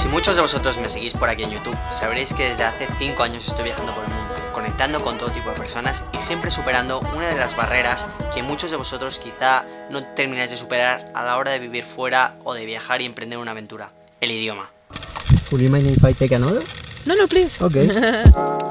Si muchos de vosotros me seguís por aquí en YouTube, sabréis que desde hace 5 años estoy viajando por el mundo, conectando con todo tipo de personas y siempre superando una de las barreras que muchos de vosotros quizá no termináis de superar a la hora de vivir fuera o de viajar y emprender una aventura: el idioma. Would you mind if I take another? No, please. Okay.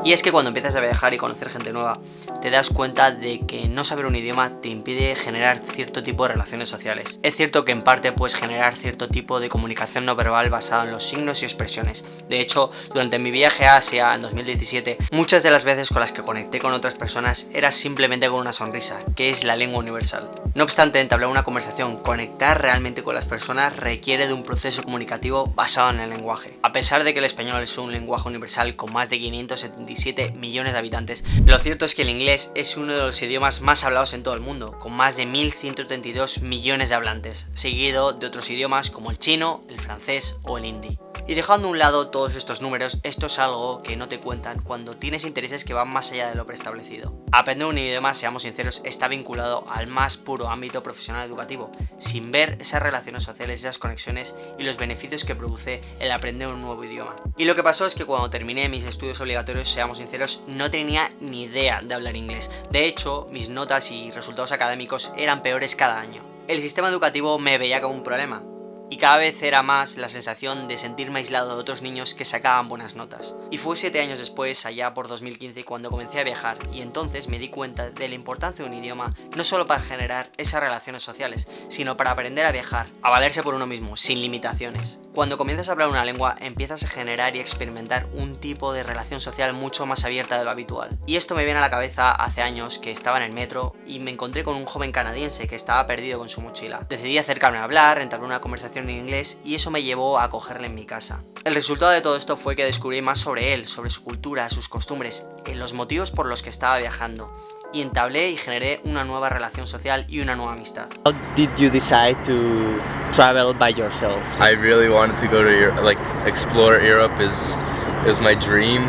Y es que cuando empiezas a viajar y conocer gente nueva, te das cuenta de que no saber un idioma te impide generar cierto tipo de relaciones sociales. Es cierto que en parte puedes generar cierto tipo de comunicación no verbal basado en los signos y expresiones. De hecho, durante mi viaje a Asia en 2017, muchas de las veces con las que conecté con otras personas era simplemente con una sonrisa, que es la lengua universal. No obstante, entablar una conversación, conectar realmente con las personas requiere de un proceso comunicativo basado en el lenguaje. A pesar de que el español es un lenguaje universal con más de 577 millones de habitantes, lo cierto es que el inglés es uno de los idiomas más hablados en todo el mundo, con más de 1.132 millones de hablantes, seguido de otros idiomas como el chino, el francés o el hindi. Y dejando a un lado todos estos números, esto es algo que no te cuentan cuando tienes intereses que van más allá de lo preestablecido. Aprender un idioma, seamos sinceros, está vinculado al más puro ámbito profesional educativo, sin ver esas relaciones sociales, esas conexiones y los beneficios que produce el aprender un nuevo idioma. Y lo que pasó es que cuando terminé mis estudios obligatorios, seamos sinceros, no tenía ni idea de hablar inglés. De hecho, mis notas y resultados académicos eran peores cada año. El sistema educativo me veía como un problema. Y cada vez era más la sensación de sentirme aislado de otros niños que sacaban buenas notas. Y fue 7 años después, allá por 2015, cuando comencé a viajar, y entonces me di cuenta de la importancia de un idioma, no solo para generar esas relaciones sociales, sino para aprender a viajar, a valerse por uno mismo, sin limitaciones. Cuando comienzas a hablar una lengua, empiezas a generar y experimentar un tipo de relación social mucho más abierta de lo habitual. Y esto me viene a la cabeza hace años que estaba en el metro y me encontré con un joven canadiense que estaba perdido con su mochila. Decidí acercarme a hablar, entablar una conversación en inglés y eso me llevó a acogerle en mi casa. El resultado de todo esto fue que descubrí más sobre él, sobre su cultura, sus costumbres, los motivos por los que estaba viajando, y entablé y generé una nueva relación social y una nueva amistad. How did you decide to travel by yourself? I really wanted to go to Europe, like explore Europe is my dream,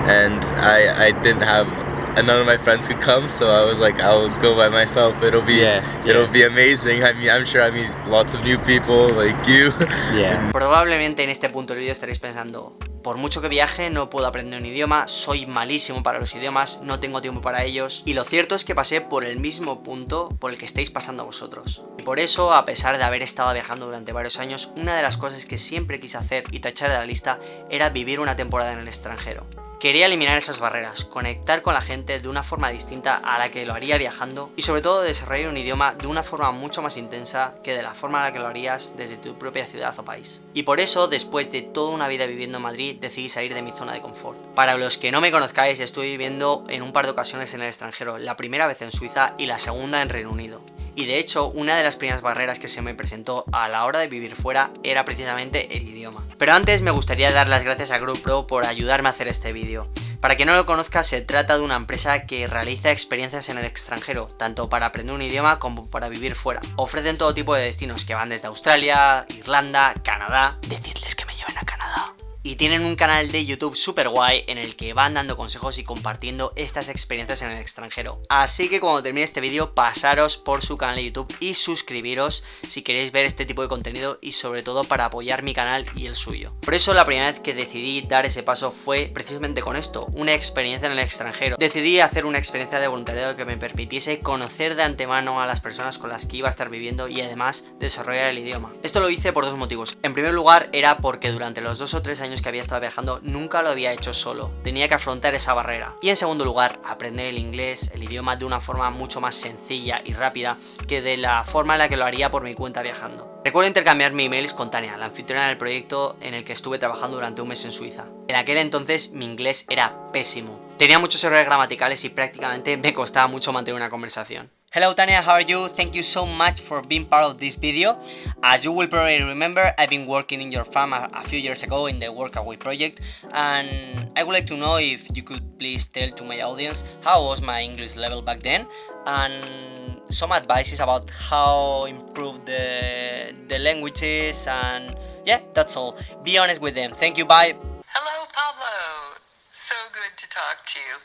and I didn't have, and none of my friends could come, so I was like, I'll go by myself. It'll be amazing. I mean, I'm sure I meet lots of new people like you. Yeah. Probablemente en este punto del vídeo estaréis pensando: por mucho que viaje, no puedo aprender un idioma, soy malísimo para los idiomas, no tengo tiempo para ellos. Y lo cierto es que pasé por el mismo punto por el que estáis pasando vosotros. Y por eso, a pesar de haber estado viajando durante varios años, una de las cosas que siempre quise hacer y tachar de la lista era vivir una temporada en el extranjero. Quería eliminar esas barreras, conectar con la gente de una forma distinta a la que lo haría viajando y sobre todo desarrollar un idioma de una forma mucho más intensa que de la forma en la que lo harías desde tu propia ciudad o país. Y por eso, después de toda una vida viviendo en Madrid, decidí salir de mi zona de confort. Para los que no me conozcáis, estuve viviendo en un par de ocasiones en el extranjero, la primera vez en Suiza y la segunda en Reino Unido. Y de hecho, una de las primeras barreras que se me presentó a la hora de vivir fuera era precisamente el idioma. Pero antes me gustaría dar las gracias a GrowPro por ayudarme a hacer este vídeo. Para quien no lo conozca, se trata de una empresa que realiza experiencias en el extranjero, tanto para aprender un idioma como para vivir fuera. Ofrecen todo tipo de destinos que van desde Australia, Irlanda, Canadá. Decidles que me lleven a Canadá. Y tienen un canal de YouTube súper guay en el que van dando consejos y compartiendo estas experiencias en el extranjero. Así que cuando termine este vídeo, pasaros por su canal de YouTube y suscribiros si queréis ver este tipo de contenido y sobre todo para apoyar mi canal y el suyo. Por eso la primera vez que decidí dar ese paso fue precisamente con esto, una experiencia en el extranjero. Decidí hacer una experiencia de voluntariado que me permitiese conocer de antemano a las personas con las que iba a estar viviendo y además desarrollar el idioma. Esto lo hice por dos motivos. En primer lugar era porque durante los 2 o 3 años que había estado viajando nunca lo había hecho solo, tenía que afrontar esa barrera. Y en segundo lugar, aprender el inglés, el idioma, de una forma mucho más sencilla y rápida que de la forma en la que lo haría por mi cuenta viajando. Recuerdo intercambiar mi emails con Tania, la anfitriona del proyecto en el que estuve trabajando durante un mes en Suiza. En aquel entonces mi inglés era pésimo, tenía muchos errores gramaticales y prácticamente me costaba mucho mantener una conversación. Hello Tania, how are you? Thank you so much for being part of this video. As you will probably remember, I've been working in your farm a few years ago in the Workaway project, and I would like to know if you could please tell to my audience how was my English level back then, and some advices about how improve the languages, and yeah, that's all. Be honest with them. Thank you, bye. Hello, Pablo. So good to talk to you.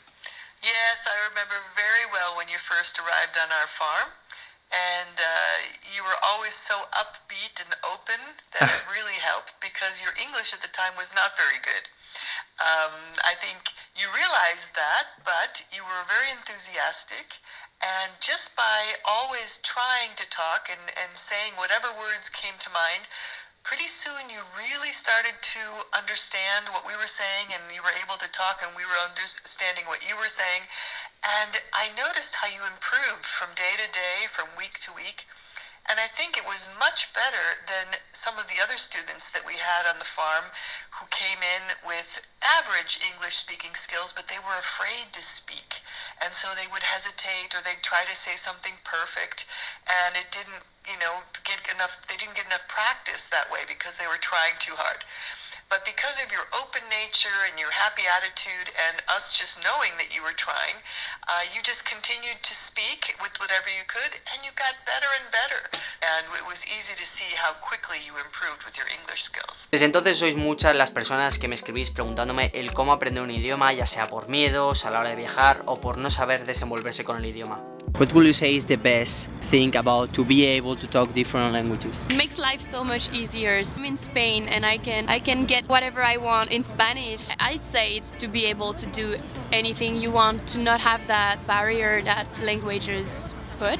Yes, I remember very well when you first arrived on our farm, and you were always so upbeat and open that it really helped because because your English at the time was not very good. I think you realized that, but you were very enthusiastic, and just by always trying to talk and saying whatever words came to mind, pretty soon you really started to understand what we were saying, and you were able to talk and we were understanding what you were saying. And I noticed how you improved from day to day, from week to week. And I think it was much better than some of the other students that we had on the farm who came in with average English speaking skills, but they were afraid to speak. And so they would hesitate, or they'd try to say something perfect, and it didn't, they didn't get enough practice that way because they were trying too hard. But because of your open nature and your happy attitude and us just knowing that you were trying, you just continued to speak with whatever you could, and you got better and better. And it was easy to see how quickly you improved with your English skills. Desde entonces sois muchas las personas que me escribís preguntándome el cómo aprender un idioma, ya sea por miedos a la hora de viajar o por no saber desenvolverse con el idioma. What would you say is the best thing about to be able to talk different languages? It makes life so much easier. I'm in Spain and I can get whatever I want in Spanish. I'd say it's to be able to do anything you want, to not have that barrier that languages put.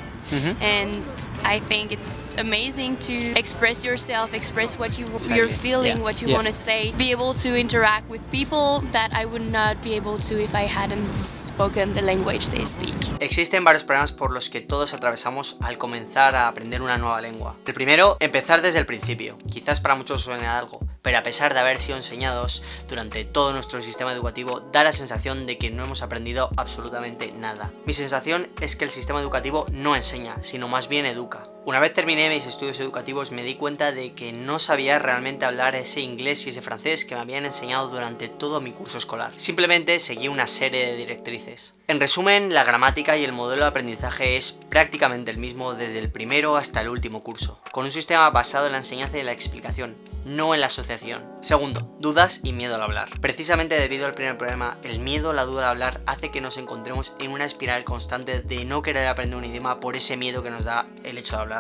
And I think it's amazing to express yourself, express what you're feeling, what you want to say, be able to interact with people that I would not be able to if I hadn't spoken the language they speak. Existen varios problemas por los que todos atravesamos al comenzar a aprender una nueva lengua. El primero, empezar desde el principio. Quizás para muchos suene algo, pero a pesar de haber sido enseñados durante todo nuestro sistema educativo, da la sensación de que no hemos aprendido absolutamente nada. Mi sensación es que el sistema educativo no enseña, sino más bien educa. Una vez terminé mis estudios educativos me di cuenta de que no sabía realmente hablar ese inglés y ese francés que me habían enseñado durante todo mi curso escolar. Simplemente seguí una serie de directrices. En resumen, la gramática y el modelo de aprendizaje es prácticamente el mismo desde el primero hasta el último curso, con un sistema basado en la enseñanza y la explicación, no en la asociación. Segundo, dudas y miedo al hablar. Precisamente debido al primer problema, el miedo a la duda al hablar hace que nos encontremos en una espiral constante de no querer aprender un idioma por ese miedo que nos da el hecho de hablarlo.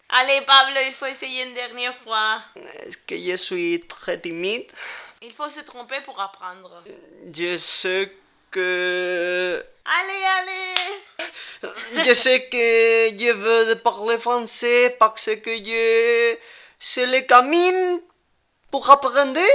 Allez Pablo, il faut essayer une dernière fois. Es que je suis très timide. Il faut se tromper pour apprendre. Je sais que... Allez. Je sais que je veux parler français parce que c'est le camino pour aprender.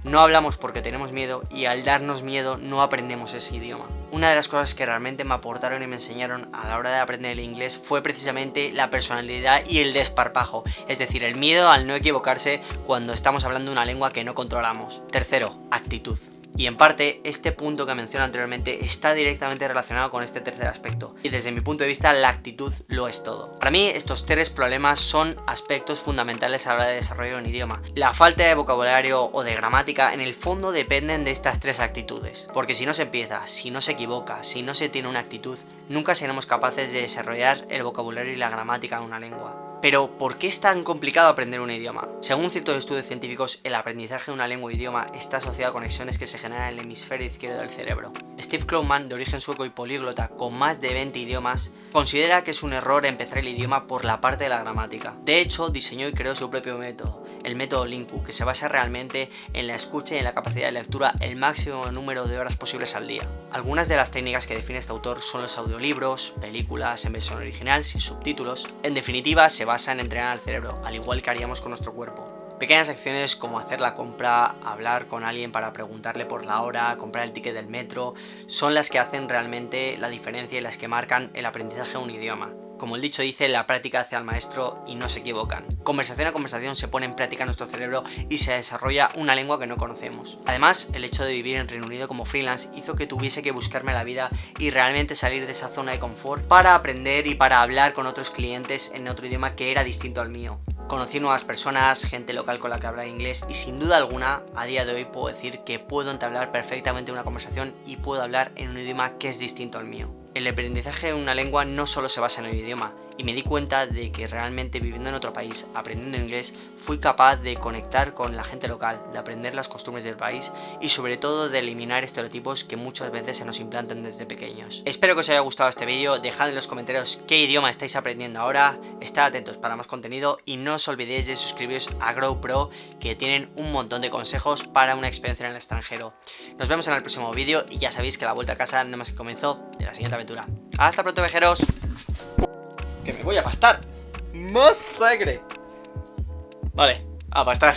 No hablamos porque tenemos miedo y al darnos miedo no aprendemos ese idioma. Una de las cosas que realmente me aportaron y me enseñaron a la hora de aprender el inglés fue precisamente la personalidad y el desparpajo, es decir, el miedo al no equivocarse cuando estamos hablando una lengua que no controlamos. Tercero, actitud. Y en parte, este punto que mencioné anteriormente está directamente relacionado con este tercer aspecto. Y desde mi punto de vista, la actitud lo es todo. Para mí, estos tres problemas son aspectos fundamentales a la hora de desarrollar un idioma. La falta de vocabulario o de gramática, en el fondo, dependen de estas tres actitudes. Porque si no se empieza, si no se equivoca, si no se tiene una actitud, nunca seremos capaces de desarrollar el vocabulario y la gramática en una lengua. Pero, ¿por qué es tan complicado aprender un idioma? Según ciertos estudios científicos, el aprendizaje de una lengua o idioma está asociado a conexiones que se generan en el hemisferio izquierdo del cerebro. Steve Klowman, de origen sueco y políglota con más de 20 idiomas, considera que es un error empezar el idioma por la parte de la gramática. De hecho, diseñó y creó su propio método, el método Linku, que se basa realmente en la escucha y en la capacidad de lectura el máximo número de horas posibles al día. Algunas de las técnicas que define este autor son los audiolibros, películas en versión original sin subtítulos. En definitiva, se basa en entrenar al cerebro, al igual que haríamos con nuestro cuerpo. Pequeñas acciones como hacer la compra, hablar con alguien para preguntarle por la hora, comprar el ticket del metro, son las que hacen realmente la diferencia y las que marcan el aprendizaje de un idioma. Como el dicho dice, la práctica hace al maestro y no se equivocan. Conversación a conversación se pone en práctica nuestro cerebro y se desarrolla una lengua que no conocemos. Además, el hecho de vivir en Reino Unido como freelance hizo que tuviese que buscarme la vida y realmente salir de esa zona de confort para aprender y para hablar con otros clientes en otro idioma que era distinto al mío. Conocí nuevas personas, gente local con la que hablar inglés y sin duda alguna, a día de hoy puedo decir que puedo entablar perfectamente una conversación y puedo hablar en un idioma que es distinto al mío. El aprendizaje de una lengua no solo se basa en el idioma, y me di cuenta de que realmente viviendo en otro país, aprendiendo inglés, fui capaz de conectar con la gente local, de aprender las costumbres del país y sobre todo de eliminar estereotipos que muchas veces se nos implantan desde pequeños. Espero que os haya gustado este vídeo, dejad en los comentarios qué idioma estáis aprendiendo ahora, estad atentos para más contenido y no os olvidéis de suscribiros a GrowPro, que tienen un montón de consejos para una experiencia en el extranjero. Nos vemos en el próximo vídeo y ya sabéis que la vuelta a casa no más que el comienzo de la siguiente aventura. ¡Hasta pronto, viajeros! ¡Que me voy a pastar! ¡Más sangre! Vale, a pastar.